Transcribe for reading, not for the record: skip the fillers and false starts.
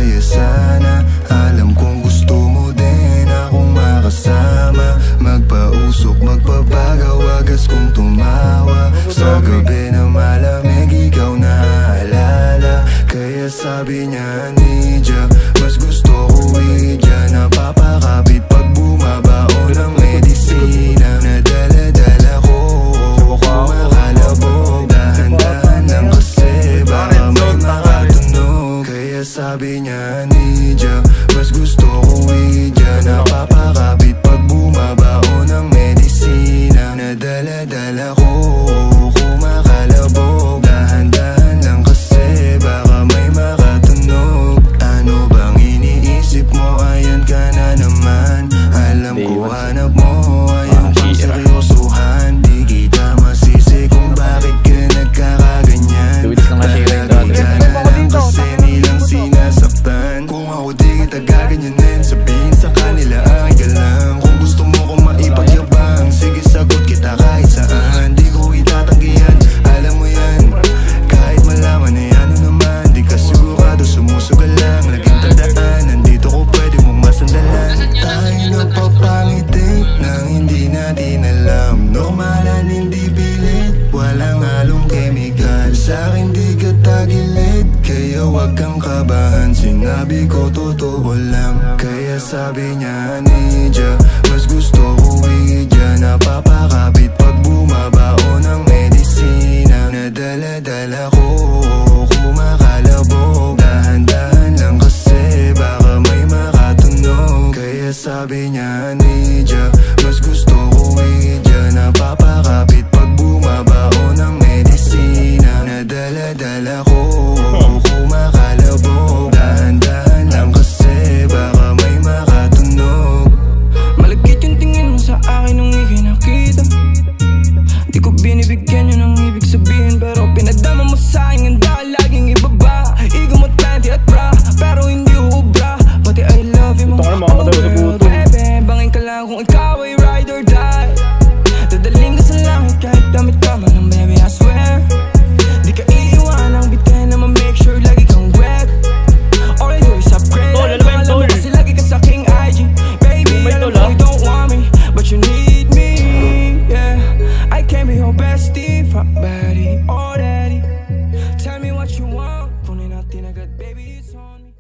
Kaya sana alam kong gusto mo din akong makasama, magpausok, magpapagaw, wagas kong tumawa. Sa gabi na malamig, ikaw naaalala. Kaya sabi niya, Nidya, mas gusto ko Widya. Napapakapit pag bumabao ng medisina. Nadala-dala ko, kumakalabog. Dahan-dahan lang kasi baka may makatunog. Kaya sabi niya, Nidya, mas gusto ko Widya. Napapakapit pag bumabao ng medisina. Nadala-dala ko, kumakalabog. Dahan-dahan lang kasi baka may makatunog. Ano bang iniisip mo? Ayan ka na naman. Alam ko hanap mo, ayaw pang seryosohan. Di kita masisi kung bakit ka nagkakaganyan. Palagi ka na lang kasi nilang sinasaktan. Kung ako di kita gaganyanin, sabihin sa kanila ay ka lang. Kung gusto mo kong maipagyabang, sige sagot kita kahit saan. Di ko itatanggihan, alam mo yan. Kahit malaman ay ano naman, di ka sigurado, sumusugal lang. Laging tandaan, nandito ko pwede mong masandalan. Tayo nagpapangiti nang hindi natin alam. Normalan, hindi pilit, walang halong chemical. Sa'kin di ka tagilid, kaya wag kang kabahan. Sinabi ko totoo lang. Kaya sabi niya, Nidya, mas gusto ko Widya. Napapakapit pag bumabao ng medisina. Nadala-dala ko, kumakalabog. Dahan-dahan lang kasi baka may makatunog. Kaya sabi niya, Nidya, mas gusto ko Widya. Napapakapit pag bumabao ng medisina. Nadala-dala ko, kumakalabog. Dahan-dahan lang kasi baka may makatunog. Malagkit yung tingin mo sa akin nung ika'y nakita. Di ko binibigyan yun ang ibig sabihin, pero pinadama mo sa'kin ang dahil laging ibaba. Ikaw mo 20 at bra, pero hindi ubra. Pati I love you mo, oh girl, bebe. Bangin ka lang kung ikaw ay ride or die. Dadaling ka sa langit kahit damit ka man ng baby, I swear. Di ka iiwan ang bitin na ma-make sure lagi kang wet. All I do is upgrade. Alam mo kasi lagi ka sa king IG. Baby, alam mo you don't want me, but you need me, yeah. I can be your bestie, fuck buddy, or daddy. Tell me what you want, kunin natin agad, baby, it's on me.